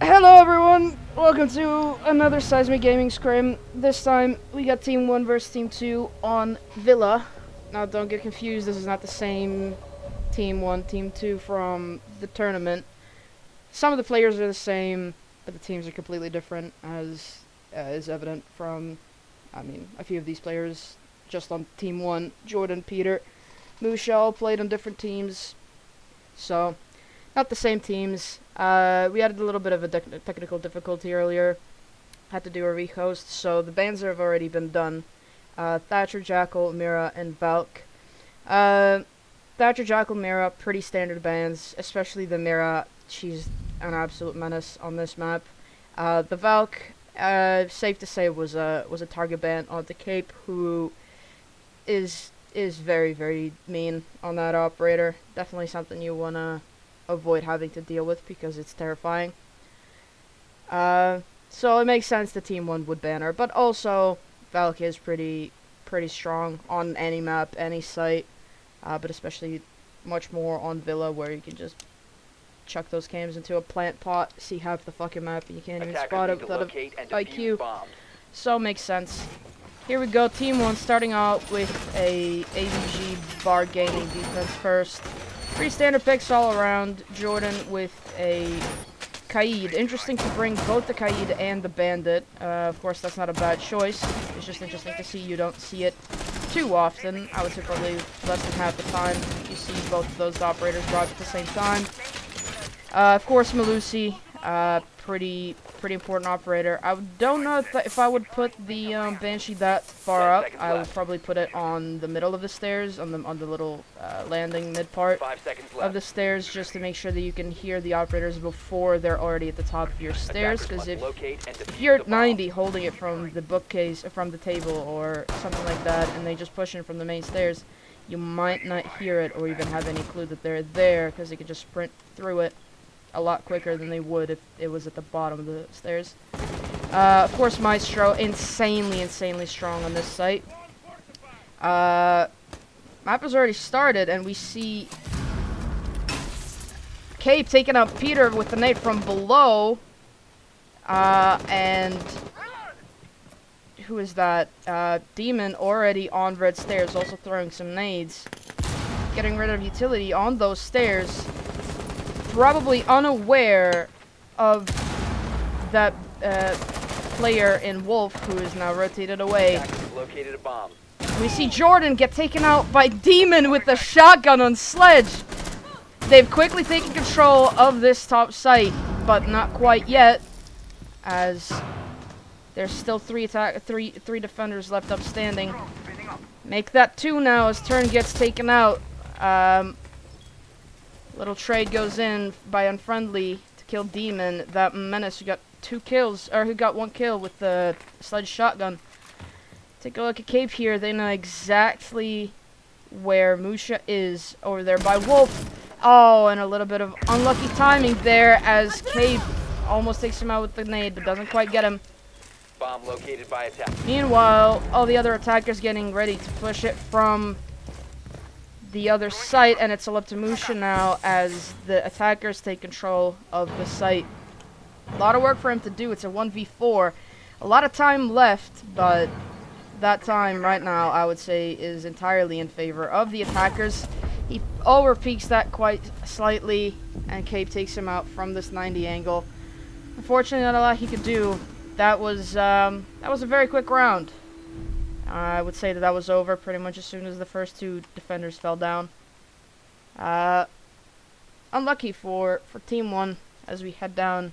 Hello everyone, welcome to another Seismic Gaming Scrim. This time we got Team 1 versus Team 2 on Villa. Now don't get confused, this is not the same Team 1, Team 2 from the tournament. Some of the players are the same, but the teams are completely different, as is evident from, a few of these players just on Team 1. Jordan, Peter, Musha all played on different teams, so not the same teams. We had a little bit of a technical difficulty earlier. Had to do a rehost, so the bans have already been done. Thatcher, Jackal, Mira, and Valk. Thatcher, Jackal, Mira, pretty standard bans, especially the Mira. She's an absolute menace on this map. The Valk, safe to say, was a target ban on the Cape, who is very, very mean on that operator. Definitely something you wanna avoid having to deal with because it's terrifying. So it makes sense the Team 1 would ban her, but also Valk is pretty strong on any map, any site, but especially much more on Villa, where you can just chuck those cams into a plant pot, see half the fucking map, and you can't even spot it without a IQ. So it makes sense. Here we go, Team 1 starting out with a AVG bar gaming defense first. Pretty standard picks all around. Jordan with a Kaid. Interesting to bring both the Kaid and the Bandit. Of course, that's not a bad choice. It's just interesting to see. You don't see it too often. I would say probably less than half the time you see both of those operators brought at the same time. Of course, Malusi. Pretty important operator. I don't know if I would put the Banshee that far up. I would probably put it on the middle of the stairs, on the little landing mid part of the stairs, just to make sure that you can hear the operators before they're already at the top of your stairs. Because if you're at 90 holding it from the bookcase, from the table or something like that, and they just push in from the main stairs, you might not hear it or even have any clue that they're there, because they could just sprint through it a lot quicker than they would if it was at the bottom of the stairs. Of course, Maestro, insanely strong on this site. Map has already started, and we see Cape taking out Peter with the nade from below. And who is that? Demon already on red stairs, also throwing some nades. Getting rid of utility on those stairs. Probably unaware of that player in Wolf, who is now rotated away. We see Jordan get taken out by Demon with the shotgun on Sledge. They've quickly taken control of this top site, but not quite yet, as there's still three defenders left up standing. Make that 2 now as Turn gets taken out. Little trade goes in by Unfriendly to kill Demon. That menace who got 2 kills, or who got 1 kill with the Sledge shotgun. Take a look at Cape here. They know exactly where Musha is, over there by Wolf. Oh, and a little bit of unlucky timing there as Cape almost takes him out with the nade, but doesn't quite get him. Bomb located by attack. Meanwhile, all the other attackers getting ready to push it from the other site, and it's all up to Musha now as the attackers take control of the site. A lot of work for him to do. It's a 1v4. A lot of time left, but that time right now, I would say, is entirely in favor of the attackers. He overpeaks that quite slightly, and Cape takes him out from this 90 angle. Unfortunately, not a lot he could do. That was a very quick round. I would say that was over pretty much as soon as the first 2 defenders fell down. Unlucky for Team 1 as we head down.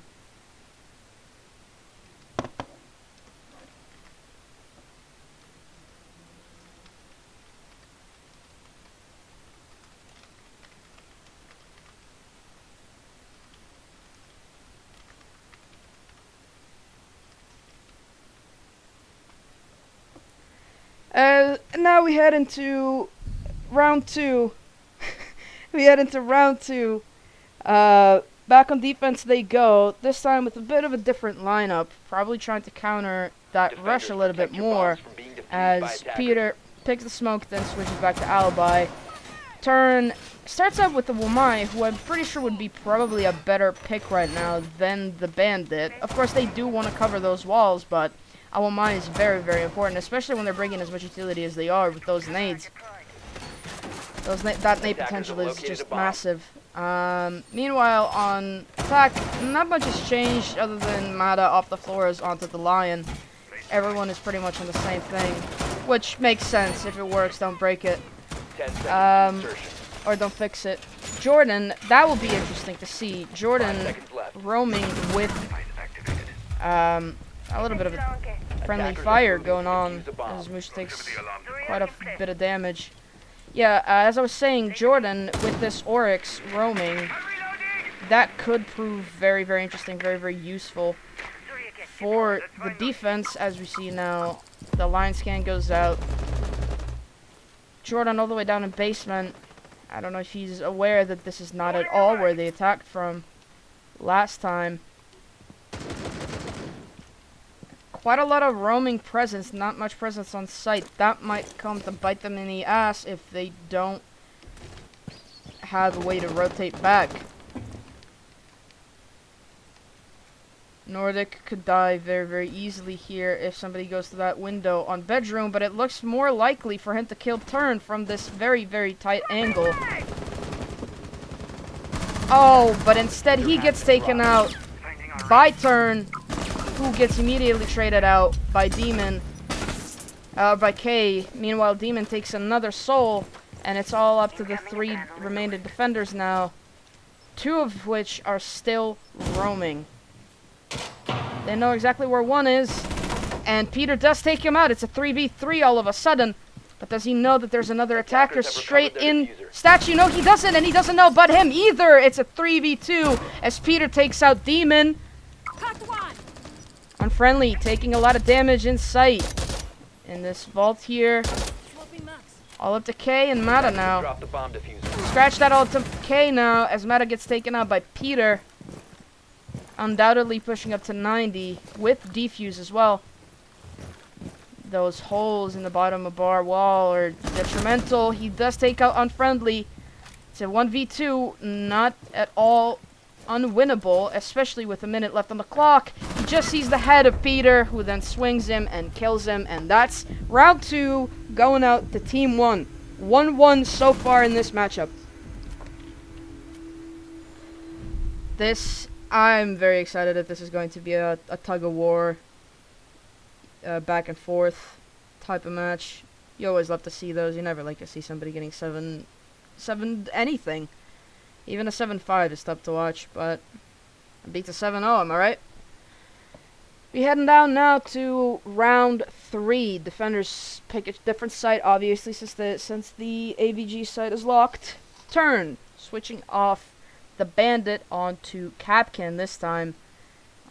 Now we head into round 2. Back on defense they go, this time with a bit of a different lineup, probably trying to counter that rush a little bit more, as Peter picks the smoke, then switches back to Alibi. Turn starts out with the Wamai, who I'm pretty sure would be probably a better pick right now than the Bandit. Of course, they do want to cover those walls, but a Wamai is very, very important, especially when they're bringing as much utility as they are with those nades. That nade potential is just massive. Meanwhile, on attack, not much has changed other than Mata off the floors onto the Lion. Everyone is pretty much on the same thing, which makes sense. If it works, don't break it. Or don't fix it. Jordan, that will be interesting to see. Jordan roaming with a little bit of a friendly fire going on as Moose takes quite a bit of damage. Yeah, as I was saying, Jordan with this Oryx roaming, that could prove very, very interesting, very, very useful for the defense. As we see now, the line scan goes out. Jordan all the way down in basement. I don't know if he's aware that this is not at all where they attacked from last time. Quite a lot of roaming presence, not much presence on site. That might come to bite them in the ass if they don't have a way to rotate back. Nordic could die very, very easily here if somebody goes to that window on bedroom, but it looks more likely for him to kill Turn from this very, very tight angle. Oh, but instead he gets taken out by Turn, who gets immediately traded out by Demon, by K. Meanwhile, Demon takes another soul, and it's all up to the 3 remaining defenders now, 2 of which are still roaming. They know exactly where 1 is, and Peter does take him out. It's a 3v3 all of a sudden, but does he know that there's another attacker straight in statue? No, he doesn't, and he doesn't know but him either. It's a 3v2 as Peter takes out Demon. Unfriendly, taking a lot of damage in sight. In this vault here, all up to K and Mata now. Scratch that all to K now as Mata gets taken out by Peter. Undoubtedly pushing up to 90 with defuse as well. Those holes in the bottom of bar wall are detrimental. He does take out Unfriendly. It's a 1v2, not at all unwinnable, especially with a minute left on the clock. He just sees the head of Peter, who then swings him and kills him, and that's round 2 going out to Team 1. 1-1 so far in this matchup. I'm very excited that this is going to be a tug-of-war, back and forth type of match. You always love to see those. You never like to see somebody getting 7 anything. Even a 7-5 is tough to watch, but I beat a 7-0, am I right? We heading down now to round 3. Defenders pick a different site, obviously, since the AVG site is locked. Turn, switching off the Bandit onto Capcan this time.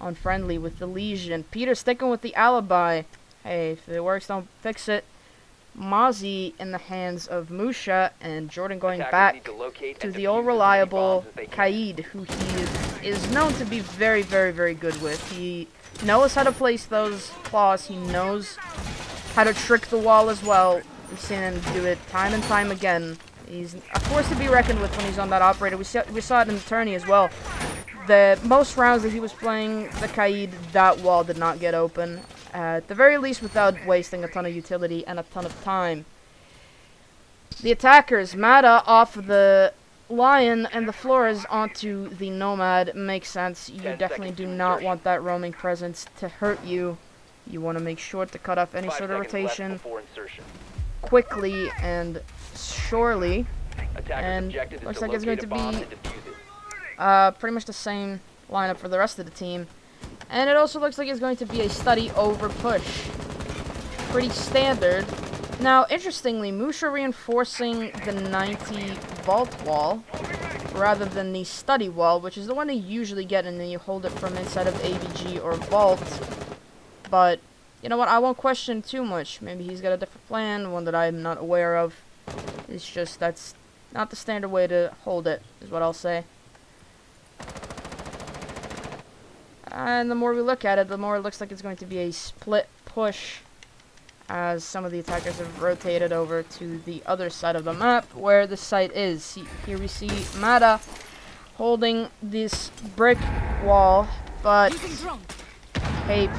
Unfriendly with the Legion. Peter sticking with the Alibi. Hey, if it works, don't fix it. Mozzie in the hands of Musha, and Jordan going back to the all reliable Kaid, who he is known to be very, very, very good with. He knows how to place those claws. He knows how to trick the wall as well. We've seen him do it time and time again. He's a force to be reckoned with when he's on that operator. We saw it in the tourney as well. The most rounds that he was playing the Kaid, that wall did not get open. At the very least, without wasting a ton of utility and a ton of time. The attackers, Mata off the Lion and the Flores onto the Nomad, makes sense. You definitely do not want that roaming presence to hurt you. You want to make sure to cut off any sort of rotation quickly and surely. And looks like it's going to be pretty much the same lineup for the rest of the team. And it also looks like it's going to be a study over push. Pretty standard. Now, interestingly, Musha reinforcing the 90 vault wall rather than the study wall, which is the one you usually get and then you hold it from inside of AVG or vault. But, you know what, I won't question too much. Maybe he's got a different plan, one that I'm not aware of. It's just, that's not the standard way to hold it, is what I'll say. And the more we look at it, the more it looks like it's going to be a split push as some of the attackers have rotated over to the other side of the map where the site is. Here we see Mada holding this brick wall, but Cape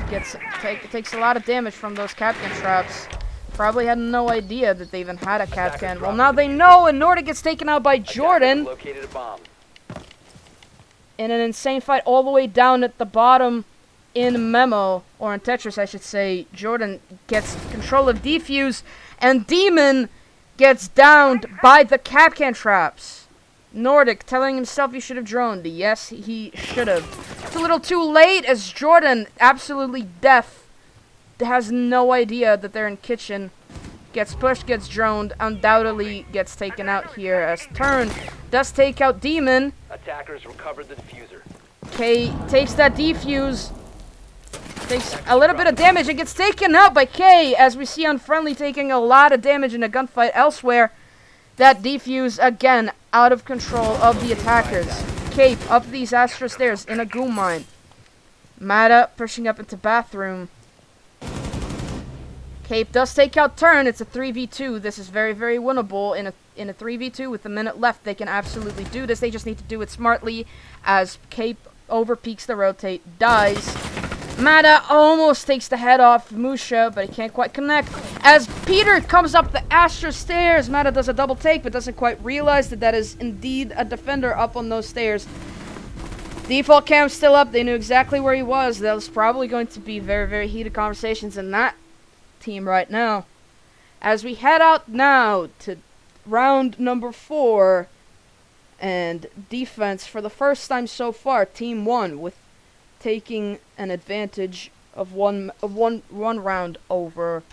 takes a lot of damage from those Capcan traps. Probably had no idea that they even had a Capcan. Well, now they know, and Nordic gets taken out by Jordan Located a bomb. in an insane fight all the way down at the bottom in Memo, or in Tetris, I should say. Jordan gets control of Defuse, and Demon gets downed by the Capcan traps. Nordic telling himself he should have droned. Yes, he should have. It's a little too late as Jordan, absolutely deaf, has no idea that they're in kitchen. Gets pushed, gets droned, undoubtedly gets taken out here as Turn does take out Demon. Attackers recovered the diffuser. K takes that defuse, takes a little bit of damage and gets taken out by K, as we see Unfriendly taking a lot of damage in a gunfight elsewhere. That defuse, again, out of control of the attackers. Cape up these Astro stairs in a goon mine. Mada pushing up into bathroom. Cape does take out Turn. It's a 3v2. This is very, very winnable. In a 3v2 with a minute left, they can absolutely do this. They just need to do it smartly, as Cape overpeaks the rotate, dies. Mada almost takes the head off Musha, but he can't quite connect. As Peter comes up the Astro stairs, Mada does a double take, but doesn't quite realize that that is indeed a defender up on those stairs. Default cam's still up. They knew exactly where he was. There was probably going to be very, very heated conversations in that team right now. As we head out now to round number 4, and defense for the first time so far, Team 1 with taking an advantage of one round over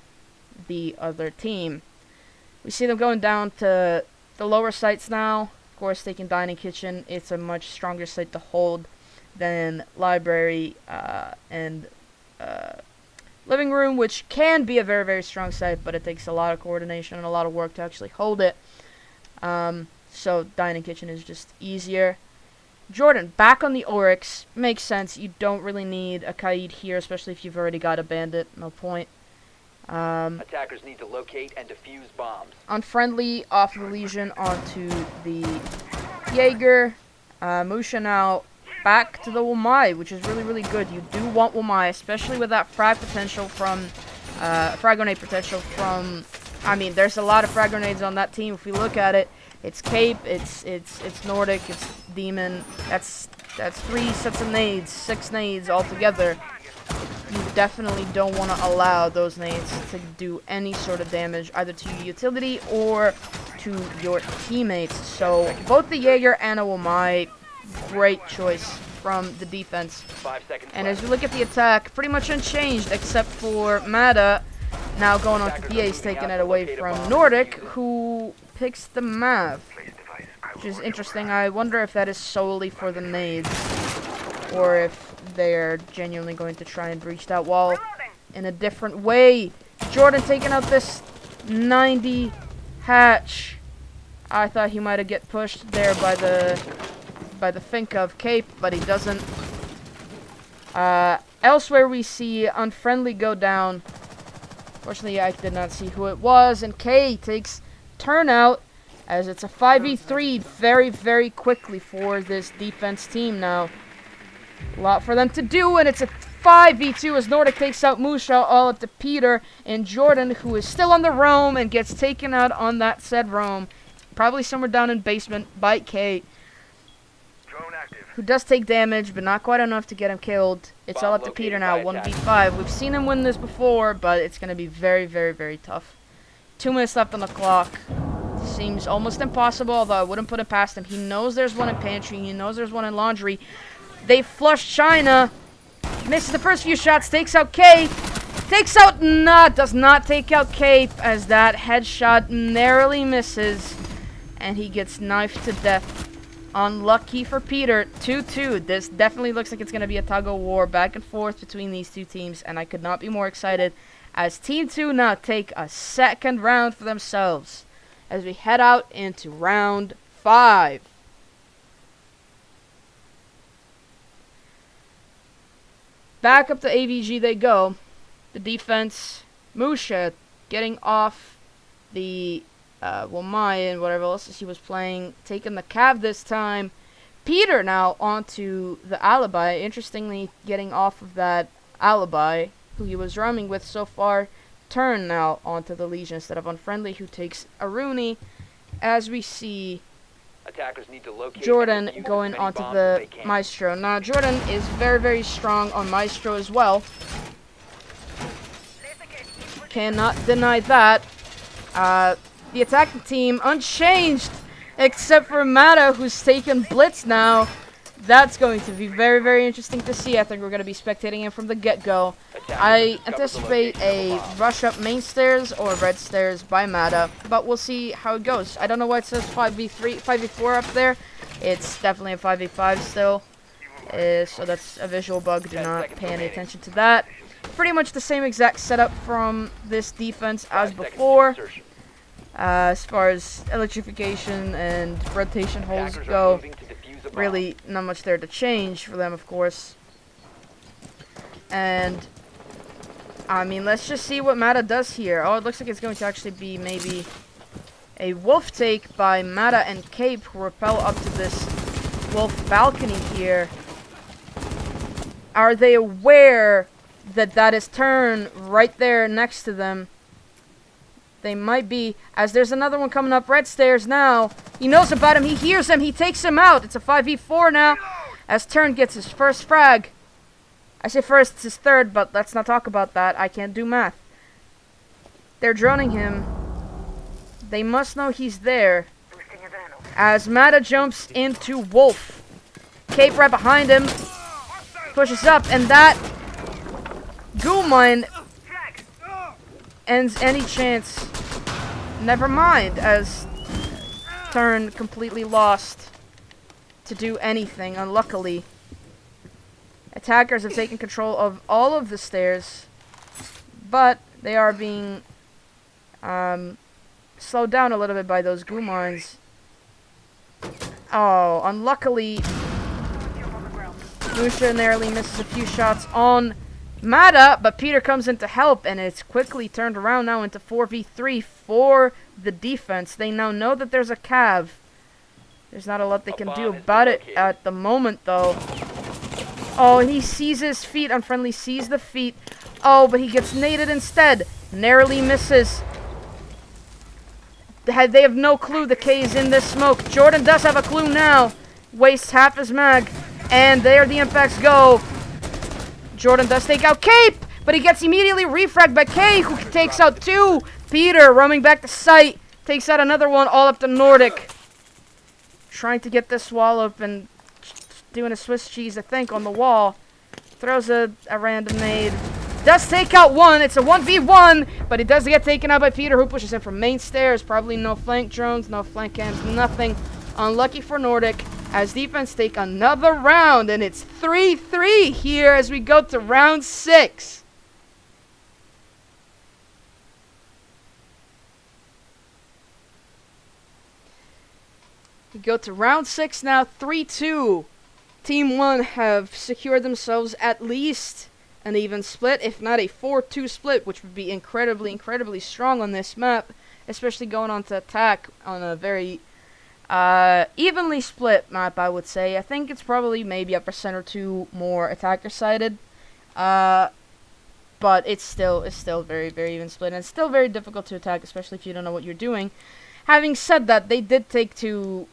the other team. We see them going down to the lower sites now. Of course, taking Dining Kitchen. It's a much stronger site to hold than Library and Living Room, which can be a very, very strong site, but it takes a lot of coordination and a lot of work to actually hold it. So Dining Kitchen is just easier. Jordan, back on the Oryx. Makes sense. You don't really need a Kaid here, especially if you've already got a Bandit. No point. Attackers need to locate and defuse bombs. Unfriendly off the Legion onto the Jaeger. Musha now back to the Wamai, which is really, really good. You do want Wamai, especially with that frag potential from, frag grenade potential from, I mean, there's a lot of frag grenades on that team if we look at it. It's Cape, it's Nordic, it's Demon. That's 3 sets of nades, 6 nades altogether. You definitely don't want to allow those nades to do any sort of damage, either to your utility or to your teammates. So both the Jaeger and a Wamai, great choice from the defense. 5 seconds And left. as we look at the attack, pretty much unchanged except for Mada now going on to BA's, taking it away from Nordic, who picks the Mav, which is interesting. I wonder if that is solely for the nades, or if they're genuinely going to try and breach that wall in a different way. Jordan taking out this 90 hatch. I thought he might have get pushed there by the think of Cape, but he doesn't. Elsewhere we see Unfriendly go down. Fortunately, I did not see who it was, and K takes Turnout, as it's a 5v3 very, very quickly for this defense team now. A lot for them to do, and it's a 5v2 as Nordic takes out Musha, all up to Peter, and Jordan, who is still on the roam and gets taken out on that said roam. Probably somewhere down in basement by K, who does take damage, but not quite enough to get him killed. It's all up to Peter now, 1v5. We've seen him win this before, but it's going to be very, very, very tough. 2 minutes left on the clock. Seems almost impossible, although I wouldn't put it past him. He knows there's one in pantry. He knows there's one in laundry. They flush China. Misses the first few shots. Takes out K. Takes out does not take out Cape, as that headshot narrowly misses. And he gets knifed to death. Unlucky for Peter. 2-2. This definitely looks like it's going to be a tug-of-war back and forth between these two teams. And I could not be more excited, as Team 2 now take a second round for themselves, as we head out into round 5. Back up to AVG they go. The defense, Musha getting off the Mayan, whatever else he was playing, taking the Cav this time. Peter now onto the Alibi, interestingly getting off of that Alibi, who he was roaming with so far. Turn now onto the Legion instead of Unfriendly, who takes Aruni, as we see Attackers need to locate Jordan and defuse going as many onto bombs the as they can. Maestro. Now, Jordan is very, very strong on Maestro as well. Cannot deny that. The attacking team unchanged, except for Mata, who's taken Blitz now. That's going to be very, very interesting to see. I think we're going to be spectating him from the get-go. I anticipate a rush up main stairs or red stairs by Mata, but we'll see how it goes. I don't know why it says 5v3, 5v4 up there. It's definitely a 5v5 still, so that's a visual bug. Do not pay any attention to that. Pretty much the same exact setup from this defense as before. As far as electrification and rotation holes go, really not much there to change for them, of course. And I mean, let's just see what Mata does here. Oh, it looks like it's going to actually be maybe a wolf take by Mata and Cape, who rappel up to this wolf balcony here. Are they aware that that is Turn right there next to them? They might be, as there's another one coming up red stairs now. He knows about him, he hears him, he takes him out. It's a 5v4 now, as Turn gets his first frag. I say first, it's his third, but let's not talk about that. I can't do math. They're droning him. They must know he's there. As Mata jumps into Wolf. Cape right behind him. Pushes up, and that ghoul mine ends any chance. Never mind, as Turn completely lost to do anything, unluckily. Attackers have taken control of all of the stairs, but they are being slowed down a little bit by those goo mines. Oh, unluckily, Musha narrowly misses a few shots on Mata, but Peter comes in to help, and it's quickly turned around now into 4v3 for the defense. They now know that there's a Cav. There's not a lot they can do about it at the moment, though. Oh, he sees his feet. Unfriendly sees the feet. Oh, but he gets naded instead. Narrowly misses. They have no clue the K is in this smoke. Jordan does have a clue now. Wastes half his mag. And there the impacts go. Jordan does take out Cape, but he gets immediately refragged by K, who takes out two. Peter, roaming back to site, takes out another one, all up to Nordic. Trying to get this wall open, doing a Swiss cheese, I think, on the wall. Throws a random nade. Does take out one. It's a 1v1, but it does get taken out by Peter, who pushes him from main stairs. Probably no flank drones, no flank cams, nothing. Unlucky for Nordic, as defense take another round, and it's 3-3 here as we go to round 6. We go to round 6 now, 3-2. Team 1 have secured themselves at least an even split, if not a 4-2 split, which would be incredibly, incredibly strong on this map, especially going on to attack on a very evenly split map, I would say. I think it's probably maybe a percent or two more attacker-sided, but it's still very, very even split, and it's still very difficult to attack, especially if you don't know what you're doing. Having said that, they did take two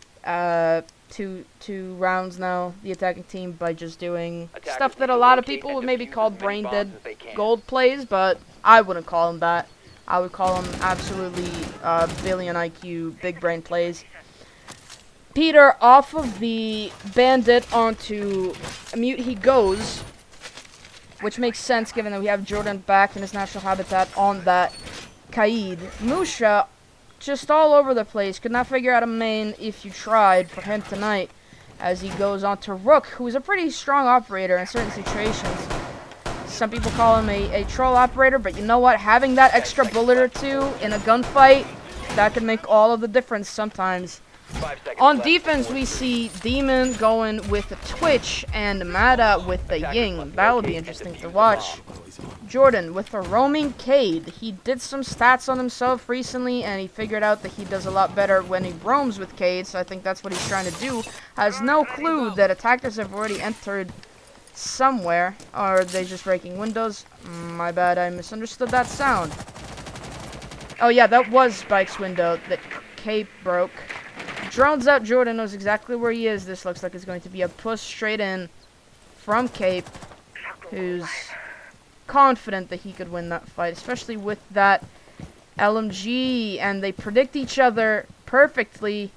rounds now, the attacking team, by just doing stuff that a lot of people would maybe call brain dead gold plays, but I wouldn't call them that. I would call them absolutely billion IQ big brain plays. Peter off of the bandit onto mute he goes, which makes sense given that we have Jordan back in his natural habitat on that Kaid. Musha just all over the place, could not figure out a main if you tried for him tonight, as he goes on to Rook, who's a pretty strong operator in certain situations. Some people call him a troll operator, but you know what, having that extra bullet or two in a gunfight, that can make all of the difference sometimes. 5 seconds On left defense, before we insertion. see Demon going with the Twitch and Mada with the Ying. That'll be interesting to watch. Jordan with a roaming Cade. He did some stats on himself recently, and he figured out that he does a lot better when he roams with Cade, so I think that's what he's trying to do. Has no clue that attackers have already entered somewhere. Or are they just breaking windows? My bad, I misunderstood that sound. Oh yeah, that was Spike's window that Cape broke. Drones out. Jordan knows exactly where he is. This looks like it's going to be a push straight in from Cape, who's confident that he could win that fight, especially with that LMG, and they predict each other perfectly.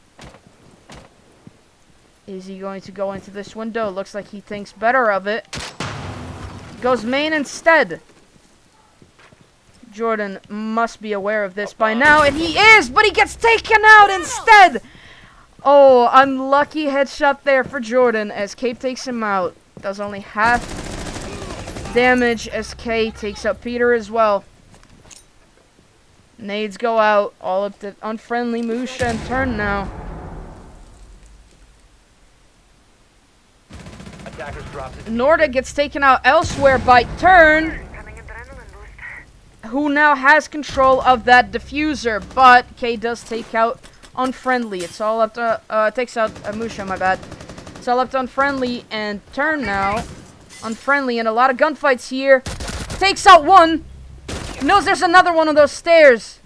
Is he going to go into this window? Looks like he thinks better of it. Goes main instead. Jordan must be aware of this by now, and he is, but he gets taken out instead. Oh, unlucky headshot there for Jordan as Cape takes him out. Does only half damage as K takes out Peter as well. Nades go out, all up to unfriendly Musha and turn now. Attackers drop the Nordic gets taken out elsewhere by Turn, who now has control of that diffuser, but K does take out Unfriendly. It's all up to, takes out Musha, my bad. It's all up to Unfriendly and Turn now. Unfriendly and a lot of gunfights here. Takes out one. Knows there's another one of those stairs.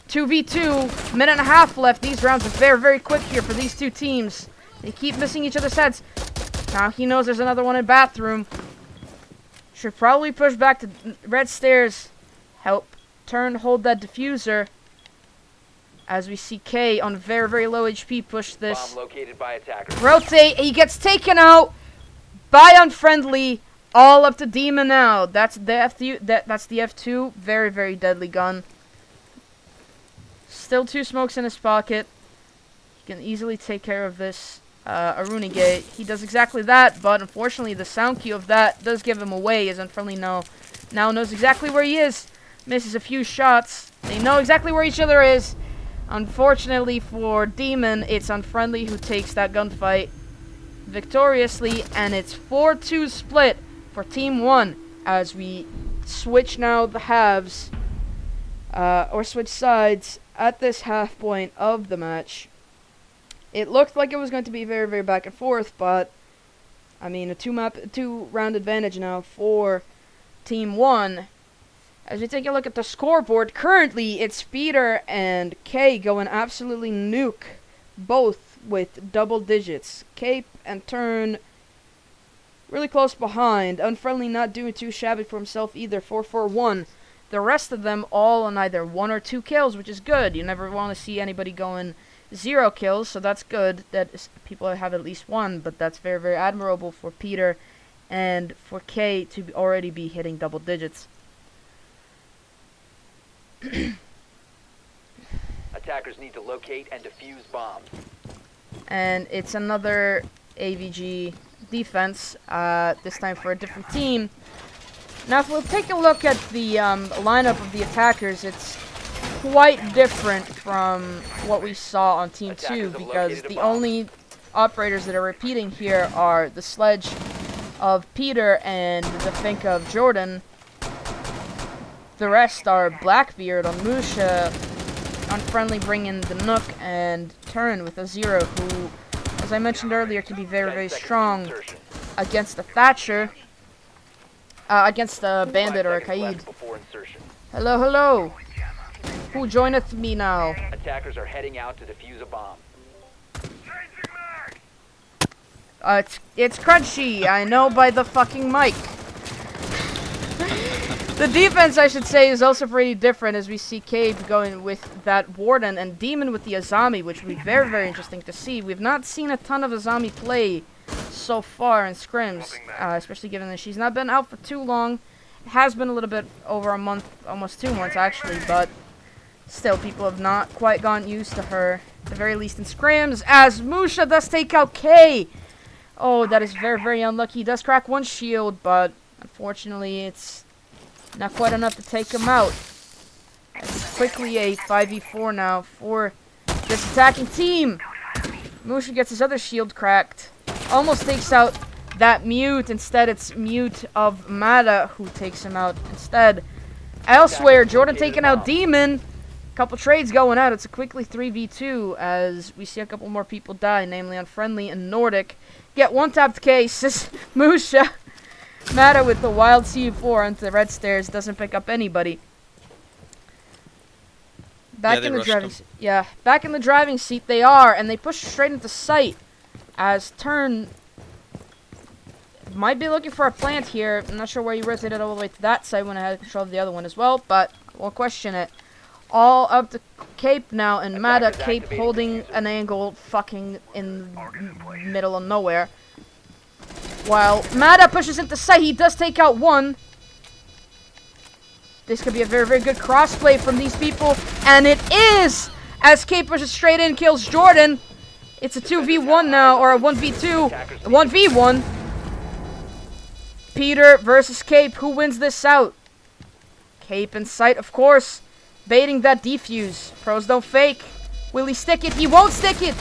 2v2, minute and a half left. These rounds are very, very quick here for these two teams. They keep missing each other's heads. Now he knows there's another one in bathroom. Should probably push back to red stairs. Help Turn hold that diffuser. As we see K on very, very low HP push this. bomb located by attackers. Rotate. He gets taken out by Unfriendly. All up to Demon now. That's the that's the F2. Very, very deadly gun. Still 2 smokes in his pocket. He can easily take care of this Arunigate. He does exactly that, but unfortunately the sound cue of that does give him away, as Unfriendly now knows exactly where he is. Misses a few shots. They know exactly where each other is. Unfortunately for Demon, it's Unfriendly who takes that gunfight victoriously, and it's 4-2 split for Team 1 as we switch now the halves, or switch sides at this half point of the match. It looked like it was going to be very, very back and forth, but I mean a two-round advantage now for Team 1. As we take a look at the scoreboard, currently it's Peter and K going absolutely nuke, both with double digits. Cape and Turn really close behind. Unfriendly not doing too shabby for himself either, 4-4-1. The rest of them all on either 1 or 2 kills, which is good. You never want to see anybody going 0 kills, so that's good that people have at least 1, but that's very, very admirable for Peter and for K to already be hitting double digits. Attackers need to locate and defuse bombs. And it's another AVG defense, this time for a different team. Now if we'll take a look at the lineup of the attackers, it's quite different from what we saw on Team 2, because the only operators that are repeating here are the Sledge of Peter and the Fink of Jordan. The rest are Blackbeard on Musha, Unfriendly bringing the Nook, and Turn with a 0, who, as I mentioned earlier, can be very, very strong against the Thatcher, against a Bandit or a Kaid. Hello, hello. Who joineth me now? Attackers are heading out to defuse a bomb. It's Crunchy, I know by the fucking mic. The defense, I should say, is also pretty different, as we see Cave going with that Warden and Demon with the Azami, which would be very, very interesting to see. We've not seen a ton of Azami play so far in scrims, especially given that she's not been out for too long. It has been a little bit over a month, almost 2 months actually, but still, people have not quite gotten used to her, at the very least in scrims, as Musha does take out K. Oh, that is very, very unlucky. He does crack 1 shield, but unfortunately it's not quite enough to take him out. It's quickly a 5v4 now for this attacking team. Musha gets his other shield cracked. Almost takes out that mute. Instead, it's mute of Mata who takes him out instead. Elsewhere, Jordan taking out Demon. Couple trades going out. It's a quickly 3v2 as we see a couple more people die, namely Unfriendly and Nordic. Get one tapped cases. Musha. Mata with the wild CU4 onto the red stairs. Doesn't pick up anybody. Back in the driving seat. Yeah, back in the driving seat they are, and they push straight into sight. As Turn might be looking for a plant here. I'm not sure where he rotated all the way to that side when I had control of the other one as well, but we'll question it. All up to Cape now, and Mata, Cape holding an angle fucking in middle of nowhere. While Mata pushes into sight, he does take out one. This could be a very, very good crossplay from these people, and it is! As Cape pushes straight in, kills Jordan. It's a 2v1 now, or a 1v2, a 1v1. Peter versus Cape, who wins this out? Cape in sight, of course, baiting that defuse. Pros don't fake. Will he stick it? He won't stick it!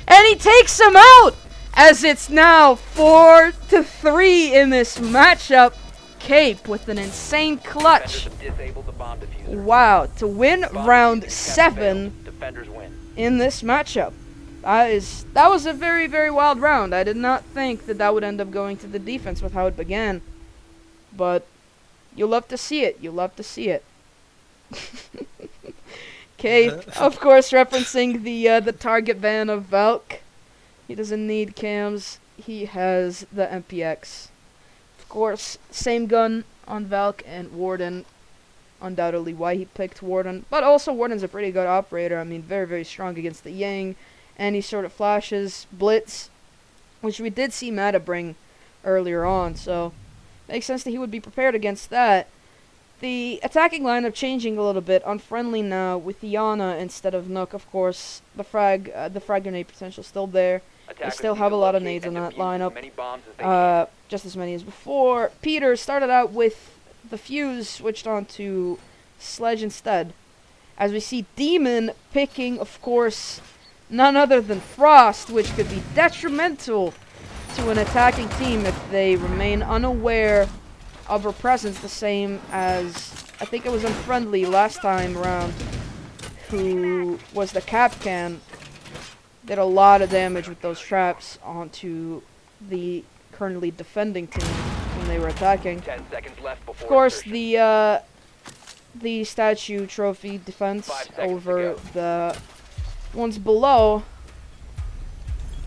And he takes him out! As it's now 4-3 in this matchup. Cape with an insane clutch. Wow, to win round 7 in this matchup. That was a very, very wild round. I did not think that would end up going to the defense with how it began. But you'll love to see it. You'll love to see it. Cape, of course, referencing the target ban of Valk. He doesn't need cams. He has the MPX. Of course, same gun on Valk and Warden. Undoubtedly why he picked Warden. But also Warden's a pretty good operator. I mean, very, very strong against the Yang. Any sort of flashes, blitz, which we did see Mata bring earlier on. So, makes sense that he would be prepared against that. The attacking lineup changing a little bit. Unfriendly now with Yana instead of Nook, of course. The frag grenade potential still there. They still have a lot of nades in that lineup. Just as many as before. Peter started out with the fuse, switched on to Sledge instead. As we see Demon picking, of course, none other than Frost, which could be detrimental to an attacking team if they remain unaware of her presence, the same as, I think it was Unfriendly last time around, who was the Capcan. Did a lot of damage with those traps onto the currently defending team when they were attacking. 10 seconds left before of course, insertion. the statue trophy defense over the ones below.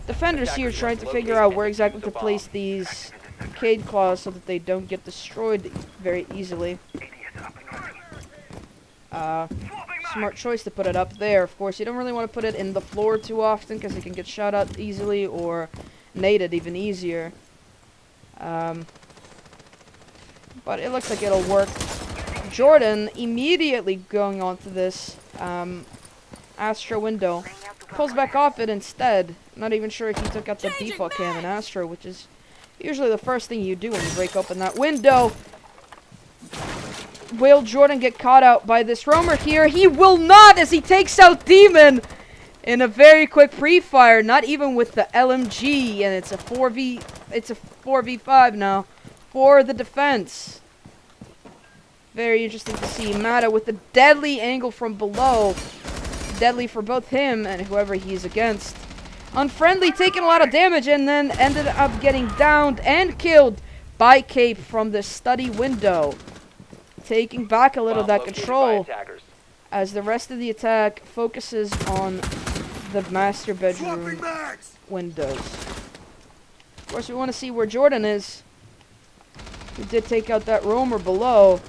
Defenders here trying to figure out where exactly to place these Cade Claws so that they don't get destroyed very easily. Smart choice to put it up there. Of course, you don't really want to put it in the floor too often because it can get shot out easily or naded even easier. But it looks like it'll work. Jordan immediately going onto this Astro window. Pulls back off it instead. Not even sure if he took out the default cam in Astro, which is usually the first thing you do when you break open that window. Will Jordan get caught out by this roamer here? He will not, as he takes out Demon in a very quick pre-fire. Not even with the LMG, and it's a 4v5 now for the defense. Very interesting to see Mata with the deadly angle from below. Deadly for both him and whoever he's against. Unfriendly taking a lot of damage and then ended up getting downed and killed by Cape from the study window. Taking back a little of that control as the rest of the attack focuses on the master bedroom windows. Of course, we want to see where Jordan is. He did take out that roamer below.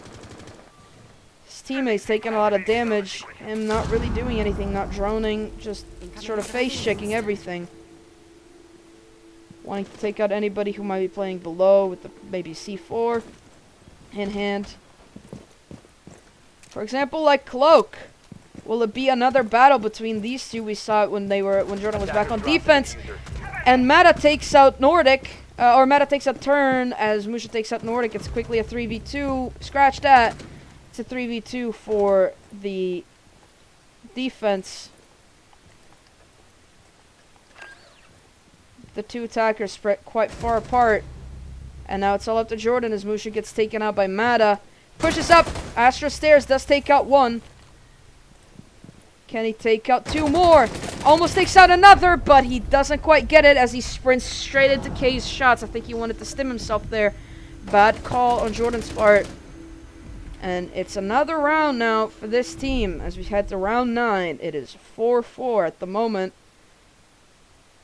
His teammates taking a lot of damage. Him not really doing anything, not droning, just sort of face checking everything. Wanting to take out anybody who might be playing below with the maybe C4 in hand. For example, like Cloak. Will it be another battle between these two? We saw it when Jordan was back on defense. And Mata takes out Nordic. Or Mata takes out Turn as Musha takes out Nordic. It's quickly a 3v2. Scratch that. It's a 3v2 for the defense. the two attackers spread quite far apart. And now it's all up to Jordan as Musha gets taken out by Mada. Pushes up. Astro Stairs does take out one. Can he take out two more? Almost takes out another, but he doesn't quite get it as he sprints straight into K's shots. I think he wanted to stim himself there. Bad call on Jordan's part. And it's another round now for this team as we head to round 9. It is 4-4 at the moment.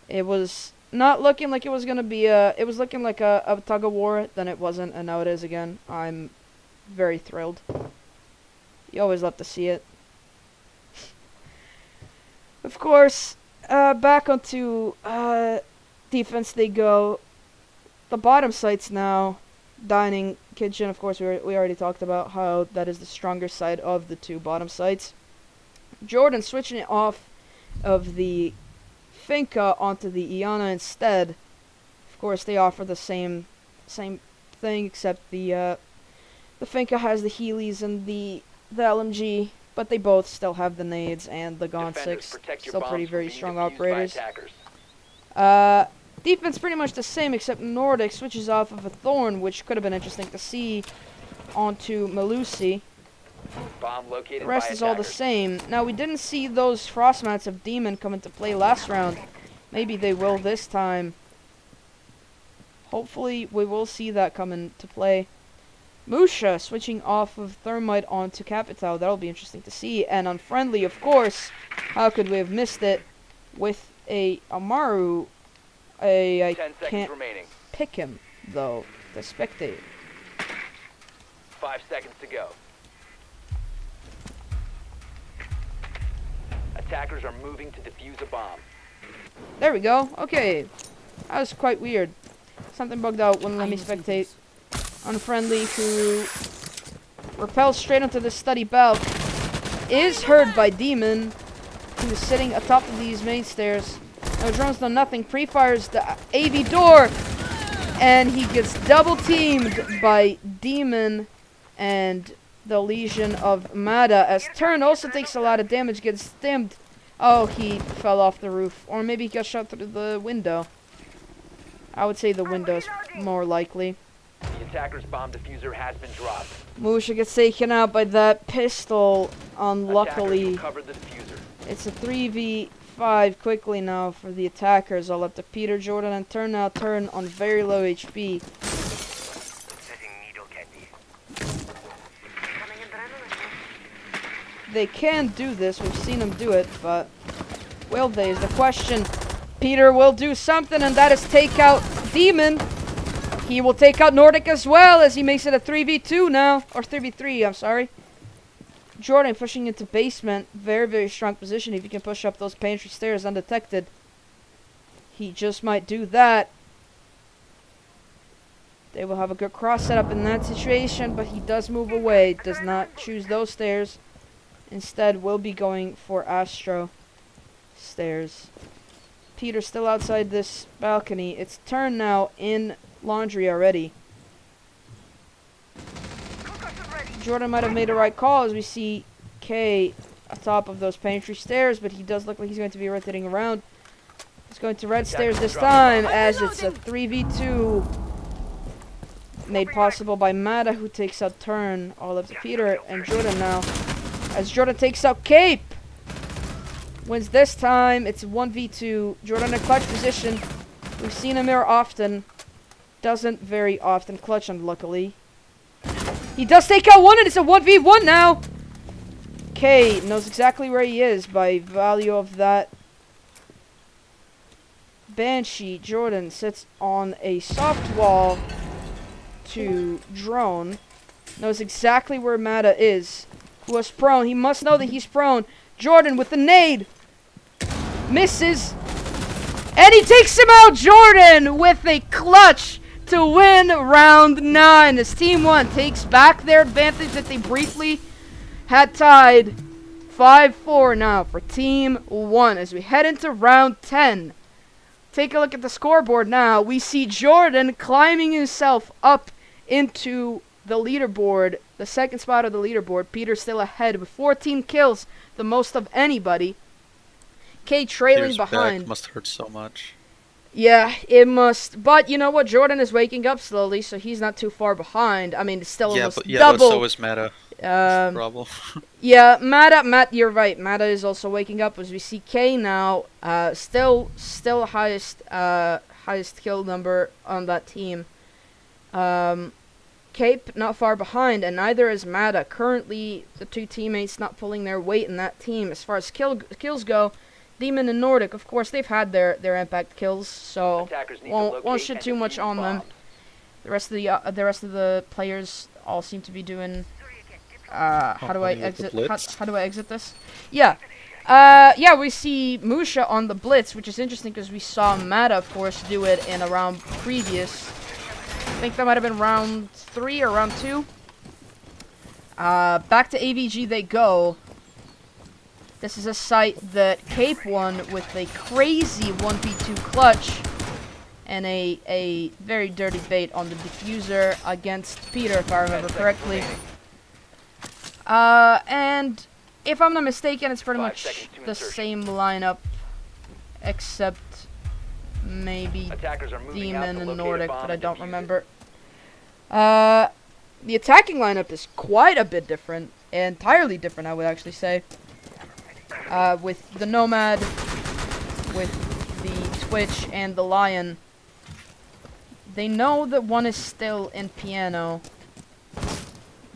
It was not looking like it was going to be it was looking like a tug of war, then it wasn't, and now it is again. I'm very thrilled. You always love to see it. Of course, back onto defense they go. The bottom sites now. Dining Kitchen, of course, we already talked about how that is the stronger side of the two bottom sites. Jordan switching it off of the Finca onto the Iana instead. Of course, they offer the same thing, except the Finca has the Heelys and the LMG, but they both still have the nades and the Gaunt 6. Still pretty very strong operators. Defense pretty much the same, except Nordic switches off of a Thorn, which could have been interesting to see, onto Melusi. The rest is all the same. Now, we didn't see those Frostmats of Demon come into play last round. Maybe they will this time. Hopefully, we will see that come into play. Musha switching off of Thermite onto Capitao. That'll be interesting to see. And Unfriendly, of course. How could we have missed it? With a Amaru. I can't pick him, though, to spectate. 5 seconds to go. Attackers are moving to defuse a bomb. There we go. Okay. That was quite weird. Something bugged out, wouldn't let me spectate. Unfriendly, who repels straight onto the study belt, is heard by Demon, who is sitting atop of these main stairs. No drones, no nothing. Pre-fires the AV door, and he gets double teamed by Demon and the Legion of Mada, as Turn also takes a lot of damage, gets stimmed. Oh, he fell off the roof, or maybe he got shot through the window. I would say the window is more likely. The attacker's bomb diffuser has been dropped. Musha gets taken out by that pistol, unluckily. Covered the diffuser. It's a 3v5 quickly now for the attackers, all up to Peter, Jordan, and Turn now. Turn on very low HP. They can do this, we've seen them do it, but will they is the question. Peter will do something, and that is take out Demon. He will take out Nordic as well, as he makes it a 3v2 now, or 3v3, I'm sorry. Jordan pushing into basement, very, very strong position. If you can push up those pantry stairs undetected, he just might do that. They will have a good cross setup in that situation, but he does move away, does not choose those stairs. Instead, will be going for Astro stairs. Peter still outside this balcony. It's Turn now in laundry already. Jordan might have made a right call as we see K atop of those pantry stairs, but he does look like he's going to be rotating around. He's going to red stairs this time, as it's a 3v2 made possible by Mada, who takes out Turn, all up to Peter and Jordan now. As Jordan takes out Cape. Wins this time. It's 1v2. Jordan in clutch position. We've seen him here often. Doesn't very often clutch, unluckily. He does take out one, and it's a 1v1 now. K knows exactly where he is by value of that Banshee. Jordan sits on a soft wall to drone. Knows exactly where Mada is. Who was prone. He must know that he's prone. Jordan with the nade. Misses. And he takes him out. Jordan with a clutch to win round 9. As Team 1 takes back their advantage that they briefly had tied. 5-4 now for Team 1 as we head into round 10. Take a look at the scoreboard now. We see Jordan climbing himself up into the leaderboard, the second spot of the leaderboard. Peter still ahead with 14 kills, the most of anybody. K trailing Peter's behind. back must hurt so much. Yeah, it must. But you know what? Jordan is waking up slowly, so he's not too far behind. I mean, it's still Yeah, almost but so double. is Meta. That's the Um, problem. yeah, Matt, you're right. Mata is also waking up as we see K now. Still highest kill number on that team. Um, Cape not far behind, and neither is Mata. Currently, the two teammates not pulling their weight in that team as far as kills go. Demon and Nordic, of course, they've had their impact kills, so Attackers need to won't locate shit and too much defuse on them. bombs. The rest of the players all seem to be doing. How do I Running with the exit? Blitz. How do I exit this? Yeah. Yeah, we see Musha on the Blitz, which is interesting because we saw Mata, of course, do it in a round previous. I think that might have been round 3 or round 2. Back to AVG they go. This is a site that Cape won with a crazy 1v2 clutch and a very dirty bait on the diffuser against Peter, if I remember correctly. And if I'm not mistaken, it's pretty much the same lineup, except maybe Demon and Nordic, but I don't remember. The attacking lineup is quite a bit different, entirely different, I would actually say. With the Nomad, with the Twitch, and the Lion. They know that one is still in piano.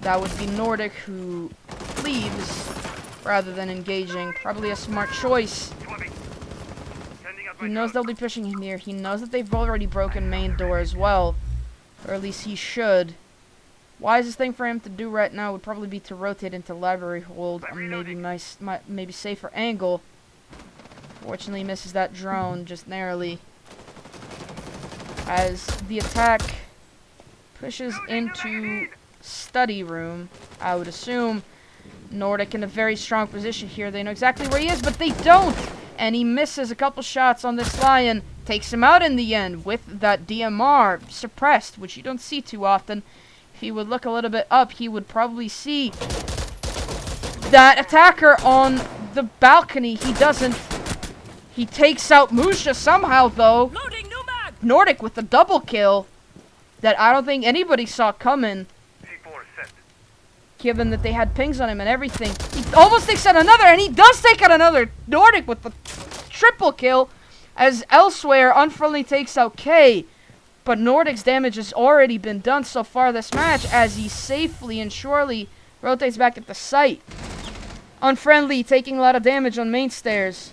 That would be Nordic, who leaves rather than engaging. Probably a smart choice. He knows they'll be pushing him here. He knows that they've already broken main door as well. Or at least he should. Wisest thing for him to do right now would probably be to rotate into library hold on maybe safer angle. Fortunately, he misses that drone just narrowly. As the attack pushes into study room, I would assume Nordic in a very strong position here. They know exactly where he is, but they don't! And he misses a couple shots on this Lion. Takes him out in the end with that DMR suppressed, which you don't see too often. If he would look a little bit up, he would probably see that attacker on the balcony. He doesn't. He takes out Musha somehow, though. Nordic with a double kill that I don't think anybody saw coming, given that they had pings on him and everything. He almost takes out another, and he does take out another. Nordic with the triple kill, as elsewhere, Unfriendly takes out K. But Nordic's damage has already been done so far this match, as he safely and surely rotates back at the site. Unfriendly taking a lot of damage on main stairs.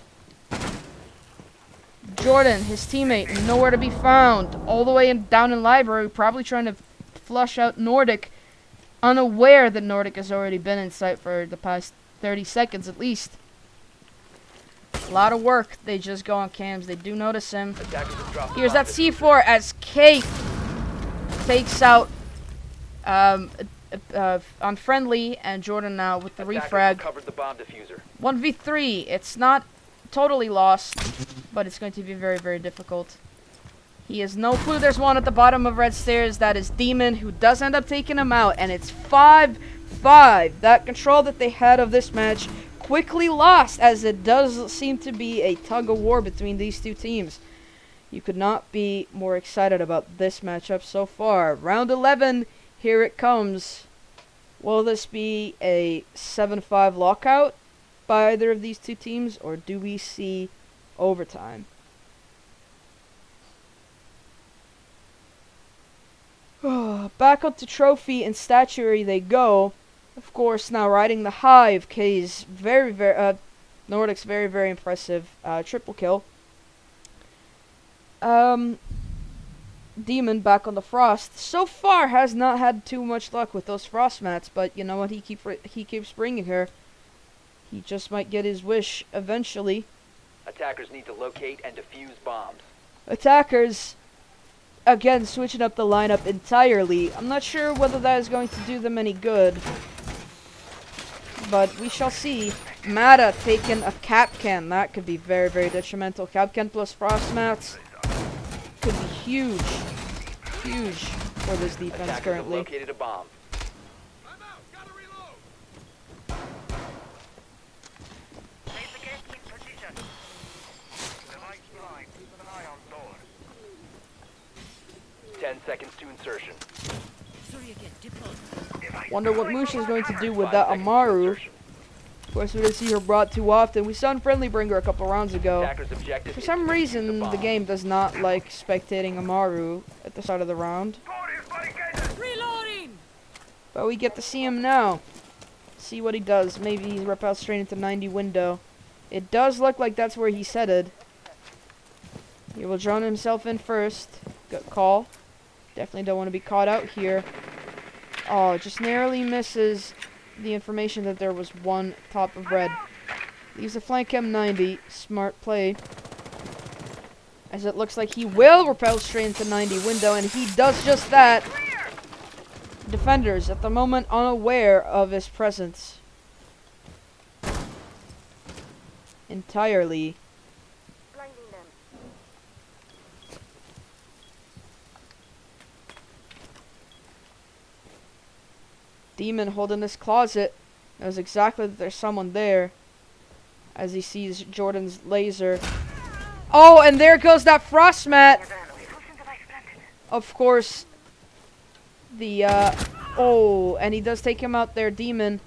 Jordan, his teammate, nowhere to be found. All the way down in library, probably trying to flush out Nordic, unaware that Nordic has already been in sight for the past 30 seconds at least. A lot of work. They just go on cams. They do notice him. Here's that C4 as Kate takes out Unfriendly, and Jordan now with the refrag. 1v3. It's not totally lost, but it's going to be very, very difficult. He has no clue there's one at the bottom of red stairs. That is Demon, who does end up taking him out, and it's 5-5. That control that they had of this match quickly lost, as it does seem to be a tug-of-war between these two teams. You could not be more excited about this matchup so far. Round 11, here it comes. Will this be a 7-5 lockout by either of these two teams, or do we see overtime? Back up to trophy and statuary they go. Of course, now riding the high of K's Nordic's very, very impressive triple kill. Demon back on the Frost. So far has not had too much luck with those Frost mats, but you know what? He keeps bringing her. He just might get his wish eventually. Attackers need to locate and defuse bombs. Attackers, again, switching up the lineup entirely. I'm not sure whether that is going to do them any good, but we shall see. Mata taking a Capcan. That could be very, very detrimental. Capcan plus Frost mats could be huge. Huge for this defense Attackers currently. have located a bomb. 10 seconds to insertion. Wonder what Musha is going to do with 5 that seconds to Amaru. insertion. Of course, we didn't see her brought too often. We saw Unfriendly bring her a couple rounds ago. Attacker's objective For is some to defuse reason, the bomb. game does not like spectating Amaru at the start of the round. But we get to see him now. See what he does. Maybe he's repelled straight into 90 window. It does look like that's where he's headed. He will drone himself in first. Good call. Definitely don't want to be caught out here. Oh, just narrowly misses the information that there was one top of red. Leaves a flank M90. Smart play. As it looks like he will repel straight into 90 window, and he does just that. Defenders at the moment unaware of his presence. Entirely. Demon holding his closet. Knows exactly that there's someone there. As he sees Jordan's laser. Oh, and there goes that frost mat. Of course. The, oh, and he does take him out there, Demon.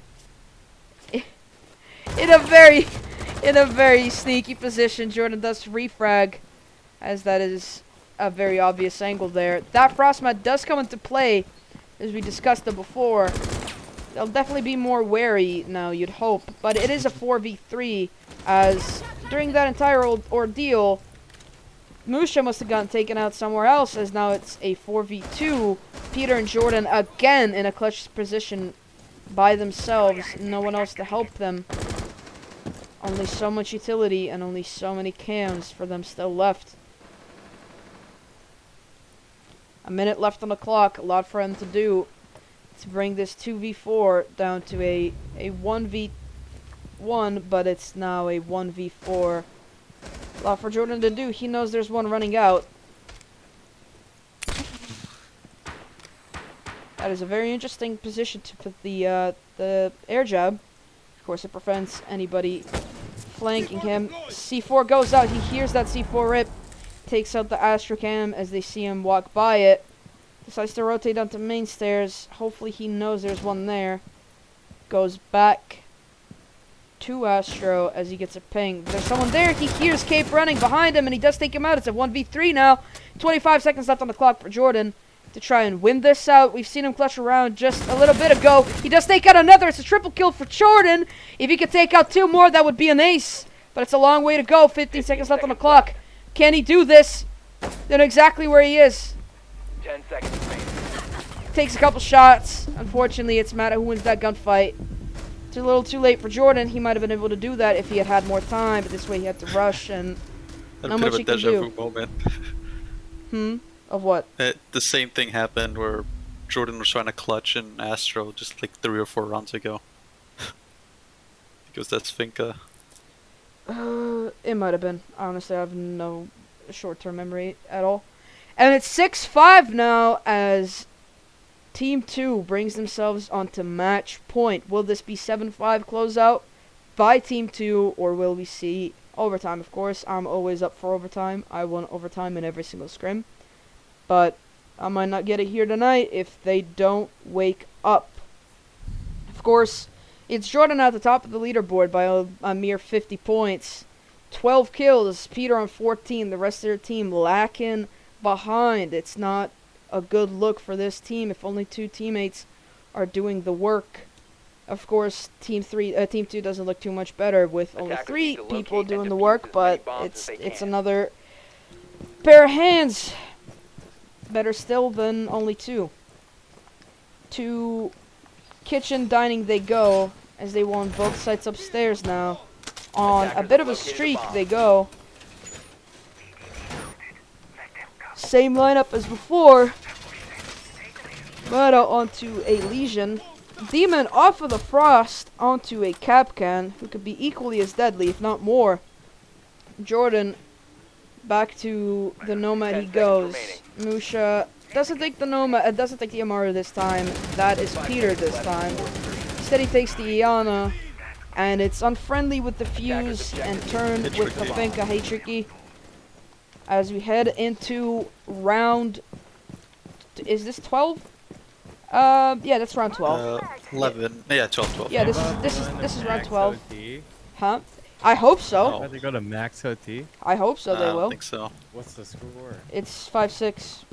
In a very sneaky position. Jordan does refrag. As that is a very obvious angle there. That frost mat does come into play. As we discussed it before. They'll definitely be more wary now, you'd hope. But it is a 4v3, as during that entire ordeal, Musha must have gotten taken out somewhere else, as now it's a 4v2. Peter and Jordan again in a clutch position by themselves. No one else to help them. Only so much utility and only so many cams for them still left. A minute left on the clock, a lot for them to do. To bring this 2v4 down to a 1v1, but it's now a 1v4. A lot for Jordan to do. He knows there's one running out. That is a very interesting position to put the air jab. Of course, it prevents anybody flanking him. C4 goes out. He hears that C4 rip. Takes out the Astrocam as they see him walk by it. Decides to rotate onto main stairs. Hopefully he knows there's one there. Goes back to Astro as he gets a ping. There's someone there. He hears Cape running behind him, and he does take him out. It's a 1v3 now. 25 seconds left on the clock for Jordan to try and win this out. We've seen him clutch around just a little bit ago. He does take out another. It's a triple kill for Jordan. If he could take out two more, that would be an ace. But it's a long way to go. 15 seconds left on the clock. Can he do this? They know exactly where he is. 10 seconds remaining. Takes a couple shots. Unfortunately, it's Matt who wins that gunfight. It's a little too late for Jordan. He might have been able to do that if he had had more time, but this way he had to rush, and not much he can do. Moment. Of what? The same thing happened where Jordan was trying to clutch in Astro just like 3 or 4 rounds ago. Because that's Finka. It might have been. Honestly, I have no short-term memory at all. And it's 6-5 now as Team 2 brings themselves onto match point. Will this be 7-5 closeout by Team 2, or will we see overtime? Of course, I'm always up for overtime. I want overtime in every single scrim. But I might not get it here tonight if they don't wake up. Of course, it's Jordan at the top of the leaderboard by a mere 50 points. 12 kills, Peter on 14, the rest of their team lacking behind. It's not a good look for this team if only 2 teammates are doing the work. Of course, Team 2 doesn't look too much better with only 3 people doing the work, but it's another pair of hands. Better still than only 2. To kitchen dining they go, as they won both sites upstairs now. On a bit of a streak they go. Same lineup as before. But onto a Legion. Demon off of the Frost onto a Capcan, who could be equally as deadly, if not more. Jordan back to the Nomad he goes. Musha doesn't take the Nomad, doesn't take the Amaru this time. That is Peter this time. Instead he takes the Iana, and it's unfriendly with the Fuse and turned with the Finka. Hey, Tricky. As we head into round Is this 12? Yeah, that's round 12. 11. Yeah, 12, 12. Yeah, this is round 12. Huh? I hope so. No. Are they go to max OT? I hope so. I They don't will. think so. What's the score? It's 5-6.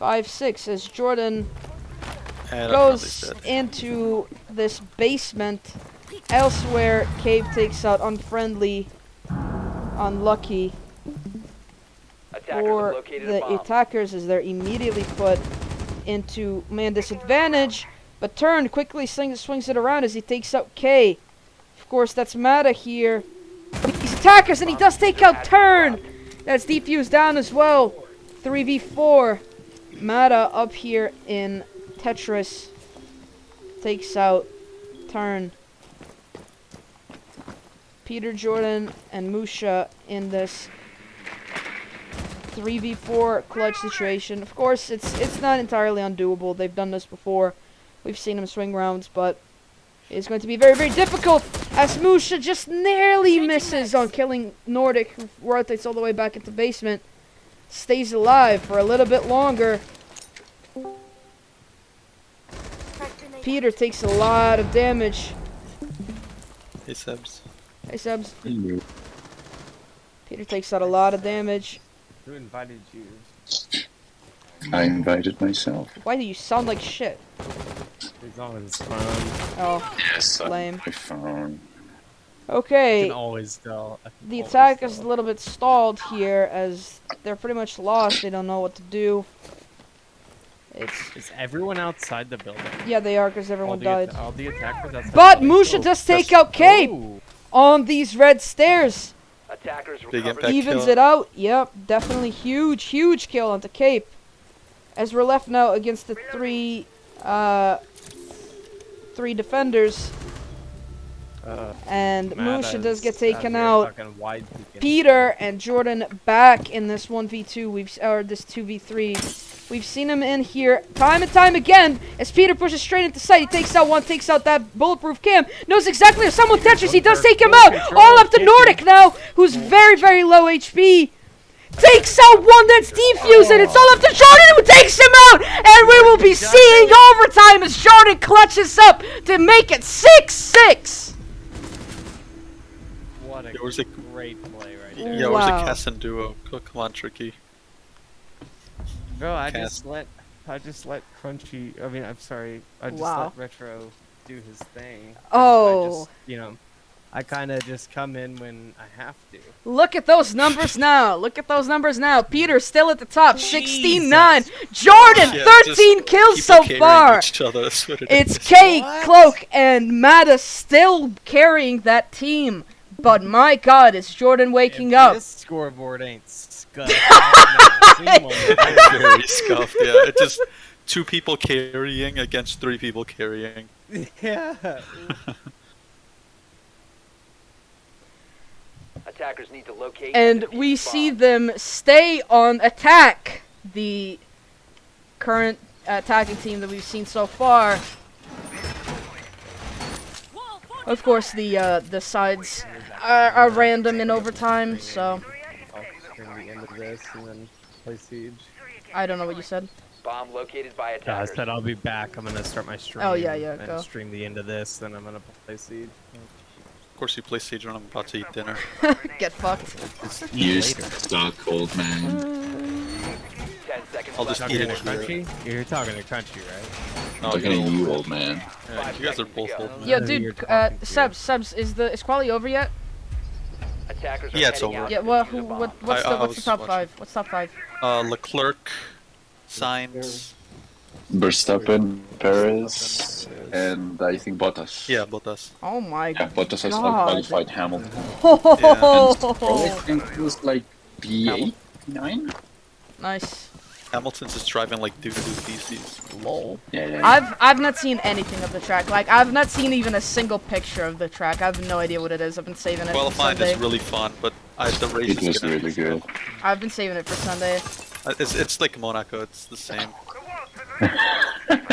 5-6 as Jordan And goes into this basement. Elsewhere, Cave takes out Unfriendly, Unlucky Attackers have for located a the bomb. attackers as they're immediately put into man disadvantage. But Turn quickly swings it around as he takes out K. Of course, that's Mata here. But these attackers, and he does take out Turn. That's defused down as well. 3v4. Mata up here in Tetris takes out Turn. Peter, Jordan, and Musha in this 3v4 clutch situation. Of course, it's not entirely undoable. They've done this before. We've seen them swing rounds, but it's going to be very, very difficult as Musha just narrowly misses on killing Nordic, who rotates all the way back into basement. Stays alive for a little bit longer. Peter takes a lot of damage. Hey, Sebs. Hey, Sebs. Peter takes out a lot of damage. Who invited you? I invited myself. Why do you sound like shit? He's on his phone. Oh, Yes, lame. my phone. You Okay. can always tell. I can The always attack is a tell. little bit stalled here as they're pretty much lost. They don't know what to do. Is everyone outside the building? Yeah, they are because everyone died. All the attackers outside But the building? Musha does take out Cape Oh. on these red stairs. Attackers Big recovered. impact. Evens kill. it out. Yep, definitely huge kill onto Cape. As we're left now against the three defenders. And Musha does get taken out. Peter and Jordan back in this 1v2, this 2v3. We've seen him in here time and time again as Peter pushes straight into sight. He takes out one, takes out that bulletproof cam. Knows exactly if someone Tetris, he does take him out. All up to Nordic now, who's very, very low HP. Takes out one that's defused, and it's all up to Jordan who takes him out. And we will be seeing overtime as Jordan clutches up to make it 6-6. What a There was a- great play right there. Yeah, where's Wow. the Cass and duo? Come on, Tricky. Bro, I Cass. just let Crunchy. I mean, I'm sorry. I just Wow. let Retro do his thing. Oh. I just, I kind of just come in when I have to. Look at those numbers now. Look at those numbers now. Peter still at the top, 69. Jordan, Yeah, 13 just kills people so carrying far. each other, that's what it It's is. K, What? Cloak, and Mata still carrying that team. But my God, is Jordan waking If up? This scoreboard ain't scuffed. I've never seen one before. Very scuffed, yeah. It's just 2 people carrying against 3 people carrying. Yeah. Attackers need to locate And defuse we the see bomb. them stay on attack. The current attacking team that we've seen so far. Of course, the sides are random in overtime, so I'll stream the end of this and then play Siege. I don't know what you said. Bomb located by Yeah, I attackers. said I'll be back. I'm gonna start my stream. Oh, yeah, and go. stream the end of this, then I'm gonna play Siege. Of course, you play Siege when I'm about to eat dinner. Get fucked. Just You eat later. stuck, old man. 10 seconds I'll left. just eat Talking it to here. Crunchy? You're talking to Crunchy, right? No, Looking at you, old man. Yeah, you guys are both old. Yo, Who you're dude, talking to. Subs, is quality over yet? Attackers are Yeah, it's heading over. out Yeah, to well, defuse the bomb. what's I your was top watching. 5? What's top 5? Leclerc, Sainz. Verstappen, Perez, and I think Bottas. Yeah, Bottas. Oh my Yeah, Bottas has God. qualified Hamilton. Oh, I think it was like P8, 9? nice. Hamilton's just driving like doo-doo PCs. Lol. Yeah. I've not seen anything of the track. Like, I've not seen even a single picture of the track. I have no idea what it is. I've been saving it for Qualifying Sunday. is really fun, but the race It is was gonna really good. I've been saving it for Sunday. It's like Monaco. It's the same.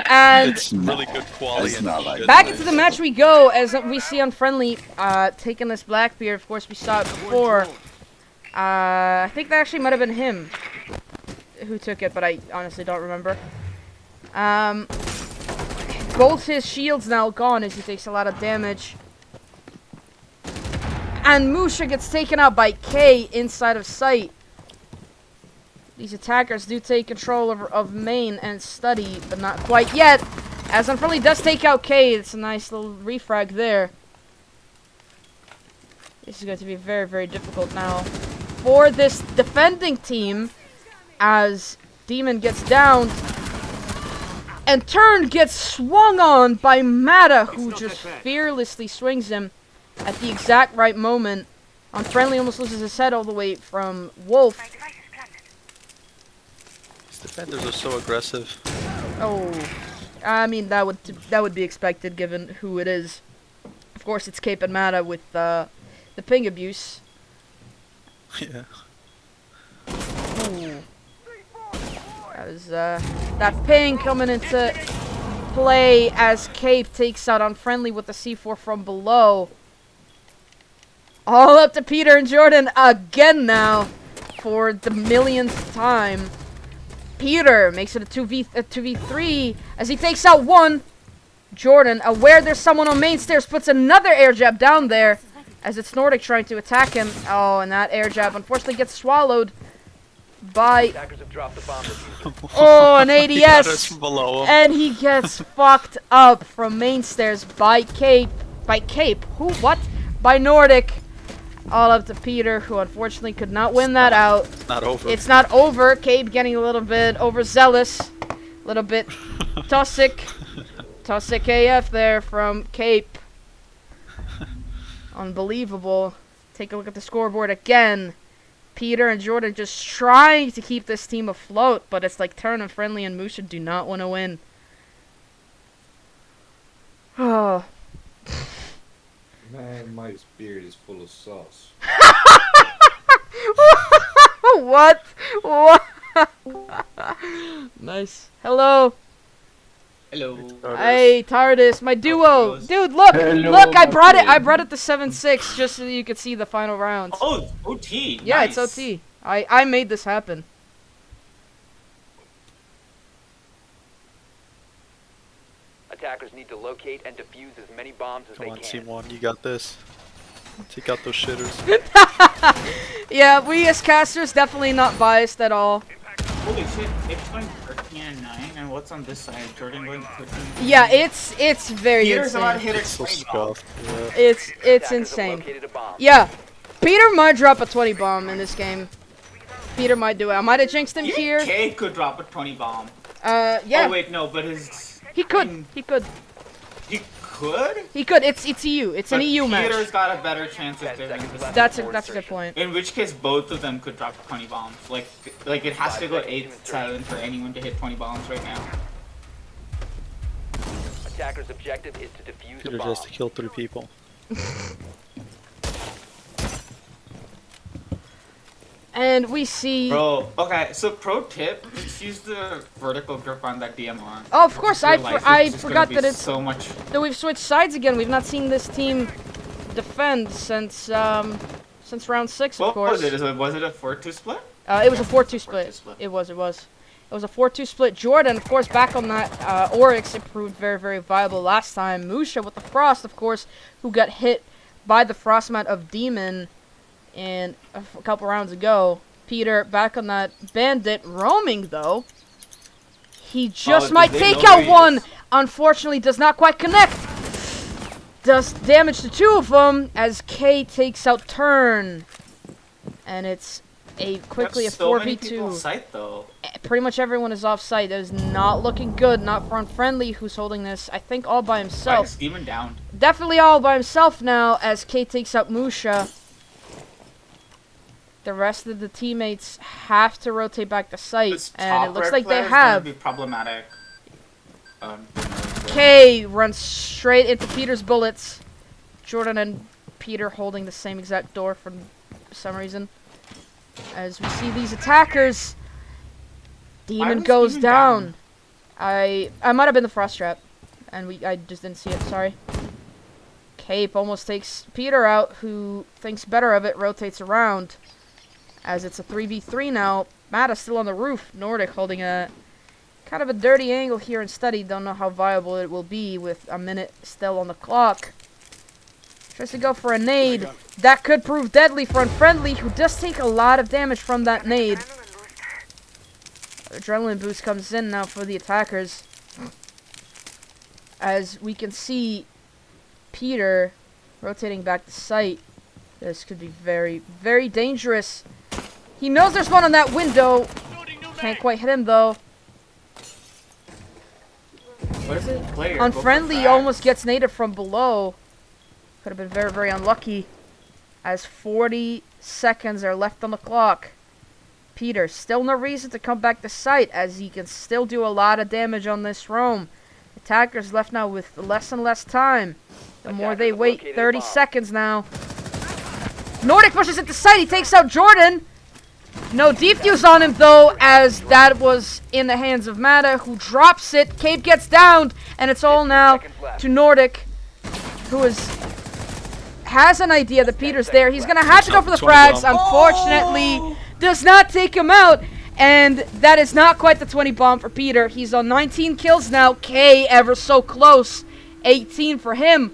And It's really good quality. It's and not like good back race. into the match we go as we see Unfriendly taking this Blackbeard. Of course, we saw it before. I think that actually might have been him who took it, but I honestly don't remember. Both his shields now gone as he takes a lot of damage. And Musha gets taken out by K inside of sight. These attackers do take control of main and study, but not quite yet. As Unfriendly does take out K, it's a nice little refrag there. This is going to be very, very difficult now for this defending team as Demon gets down. And Turn gets swung on by Mata, who just fearlessly swings him at the exact right moment. Unfriendly almost loses his head all the way from Wolf. These defenders are so aggressive. Oh, I mean that would be expected given who it is. Of course, it's Cape and Mata with the ping abuse. Yeah. Ooh. That was that ping coming into play as Cape takes out Unfriendly with the C4 from below. All up to Peter and Jordan again now for the millionth time. Peter makes it a 2v3 as he takes out one. Jordan, aware there's someone on main stairs, puts another air jab down there as it's Nordic trying to attack him. Oh, and that air jab unfortunately gets swallowed by... Attackers have dropped the bomb diffuser. Oh, an He got us ADS. from below him. And he gets fucked up from main stairs by Cape. By Cape? Who? What? By Nordic. All up to Peter, who unfortunately could not win that out. It's not over. It's not over. Cape getting a little bit overzealous. A little bit toxic. Toxic AF there from Cape. Unbelievable. Take a look at the scoreboard again. Peter and Jordan just trying to keep this team afloat, but it's like Turn and Friendly and Musha do not want to win. Oh. Man, my beard is full of sauce. What? What? Nice. Hello. Hello. Hey, TARDIS, my duo. Dude, look. Hello, Look, I my brought it. I friend. brought it to 7-6 just so you could see the final rounds. Oh, OT. Yeah, nice. it's OT. I made this happen. Attackers need to locate and defuse as many bombs as Come they on, can. C1, you got this. Take out those shitters. Yeah, we as casters definitely not biased at all. Holy shit, it's going 13 and 9, and what's on this side? Jordan going 13. Yeah, it's very Peter's about to insane. hit It's so 20 bomb. scuffed. Yeah. It's Attackers have insane. located a bomb. Yeah, Peter might drop a 20 bomb in this game. Peter might do it. I might have jinxed him Even here. K could drop a 20 bomb. Yeah, Oh wait, no, but his... he could. He could. He could? He could. It's EU. It's an But EU match. Peter's got a better chance of 10 doing seconds this. left. That's a good point. In which case, both of them could drop 20 bombs. Like it has to go 8-7 for anyone to hit 20 bombs right now. Attackers' objective is to defuse Peter a bomb. just to kill 3 people. And we see. Bro, okay, so pro tip, just use the vertical grip on that DMR. Oh, of course, I Your life is I just gonna forgot be that it's so much. that we've switched sides again. We've not seen this team defend since round 6, of What course. was it? Was it a 4-2 split? It was a 4-2 split. 4-2 split. It was. It was a 4-2 split. Jordan, of course, back on that. Oryx, it proved very, very viable last time. Musha with the Frost, of course, who got hit by the Frostmat of Demon in a couple rounds ago. Peter back on that Bandit. Roaming, though. He just did might they take know out who he one. is? Unfortunately, does not quite connect. Does damage to 2 of them as K takes out Turn. And it's quickly a That's so many people on 4v2. site, though. Pretty much everyone is off site. That is not looking good. Not for Unfriendly, who's holding this, I think, all by Why himself. is Demon down? Definitely all by himself now as K takes out Musha. The rest of the teammates have to rotate back to site, This and top it looks red like they player is gonna have. be problematic. K runs straight into Peter's bullets. Jordan and Peter holding the same exact door for some reason. As we see these attackers, Demon was goes Demon down. down? I might have been the Frost Trap, and I just didn't see it. Sorry. Cape almost takes Peter out, who thinks better of it, rotates around. As it's a 3v3 now, Mata still on the roof. Nordic holding a kind of a dirty angle here and steady. Don't know how viable it will be with a minute still on the clock. Tries to go for a nade. That could prove deadly for Unfriendly, who does take a lot of damage from that nade. Adrenaline boost comes in now for the attackers. As we can see Peter rotating back to site. This could be very, very dangerous. He knows there's one on that window. Can't quite hit him though. What is it? Player. Unfriendly almost gets naded from below. Could have been very, very unlucky. As 40 seconds are left on the clock. Peter, still no reason to come back to site, as he can still do a lot of damage on this roam. Attackers left now with less and less time. The more they wait, 30 seconds now. Nordic pushes into site, he takes out Jordan. No defuse on him though, as that was in the hands of Mata, who drops it. Cape gets downed, and it's all now to Nordic, who has an idea that Peter's there. He's gonna have to go for the frags. Unfortunately, does not take him out, and that is not quite the 20 bomb for Peter. He's on 19 kills now. K ever so close. 18 for him,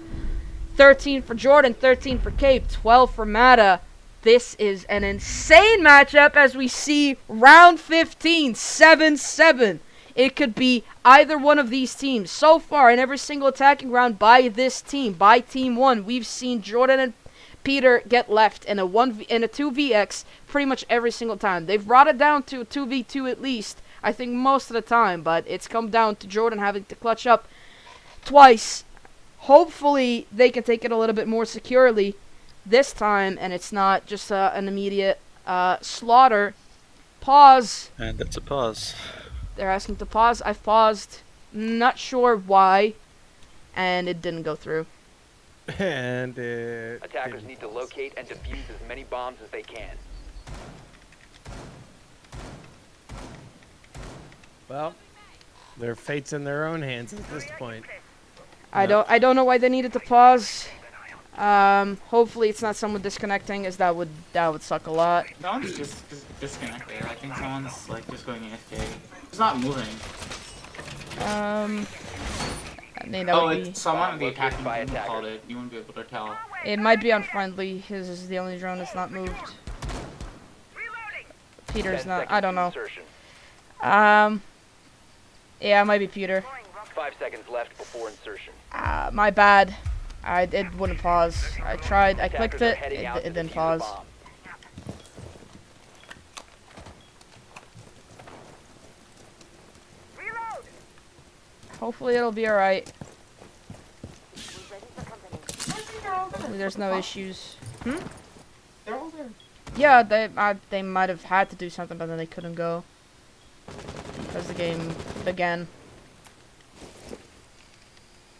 13 for Jordan, 13 for Cape, 12 for Mata. This is an insane matchup as we see round 15, 7-7. It could be either one of these teams. So far, in every single attacking round by this team, by Team 1, we've seen Jordan and Peter get left in a 2vx pretty much every single time. They've brought it down to a 2v2 at least, I think most of the time, but it's come down to Jordan having to clutch up twice. Hopefully, they can take it a little bit more securely this time, and it's not just an immediate slaughter. Pause. And that's a pause. They're asking to pause. I've paused. Not sure why, and it didn't go through. And Attackers need to locate and defuse as many bombs as they can. well, their fate's in their own hands at this point. I don't know why they needed to pause. Hopefully it's not someone disconnecting, as that would suck a lot. Someone's just disconnected. I think someone's like just going AFK. It's not moving. I mean, that would be, it's someone in the attacking team who called it. You wouldn't be able to tell. it might be Unfriendly. His is the only drone that's not moved. Peter's 10 not. seconds I don't to know. insertion. Yeah, it might be Peter. 5 seconds left before insertion. My bad. It wouldn't pause. I tried. I clicked Attackers are it. heading out It to didn't defuse a pause. bomb. Hopefully it'll be alright. Hopefully there's no issues. They're all there. Yeah, they might have had to do something, but then they couldn't go because the game began.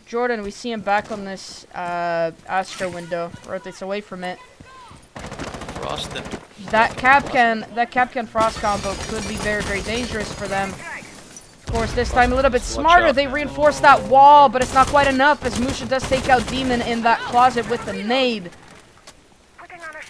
Jordan, we see him back on this Astro window. Rotates away from it. Frosted. That Capcan Frost combo could be very, very dangerous for them. Of course, this time a little bit smarter. They reinforce that wall, but it's not quite enough, as Musha does take out Demon in that closet with the nade.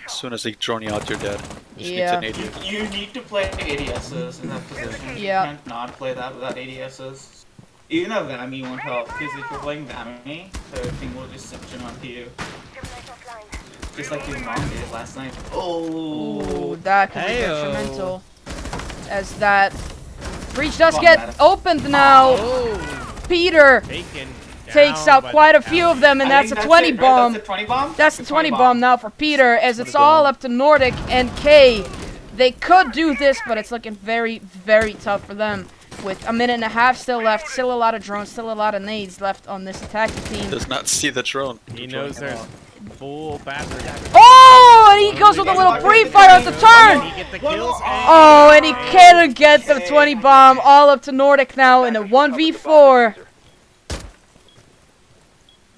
As soon as they drone you out, you're dead. You just Yeah. need to nade you. You need to play ADSs in that position. Yeah. You can't not play that without ADSs. Even though Vami won't help, because if you're playing Vami, the thing will just suction onto you. Just like your mom did last night. Oh, Ooh, that could be Heyo. detrimental. As that breach does Come on, get Madison. opened now. Oh, Peter taken takes down out by quite the a few of them, and I that's think a 20 it, right? bomb. That's a 20 bomb? That's the 20 bomb now for Peter, as it's all up to Nordic and K. They could do this, but it's looking very, very tough for them. With a minute and a half still left, still a lot of drones, still a lot of nades left on this attacking team. Does not see the drone. He knows there's full battery. Oh, and he goes with a little pre-fire at the turn. He get the kills. Oh, and he can't get the 20 bomb. All up to Nordic now in a 1v4.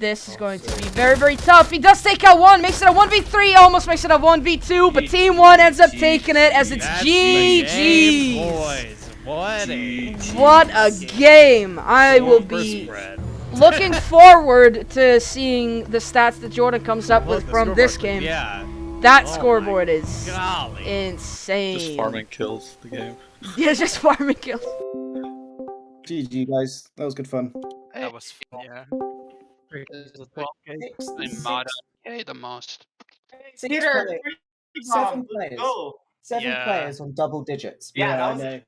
This is going to be very, very tough. He does take out one, makes it a 1v3, almost makes it a 1v2, but Team 1 ends up taking it as it's That's the game, GG's. boys. What a game. I will be looking forward to seeing the stats that Jordan comes up with from this game. Yeah, That Oh my scoreboard is golly. insane. Just farming kills the game. Yeah, just farming kills. GG guys, that was good fun. That was fun. Yeah. In mod the most. Peter, Seven let's players. go. 7 Yeah. players on double digits. Yeah, Yeah, that I was know.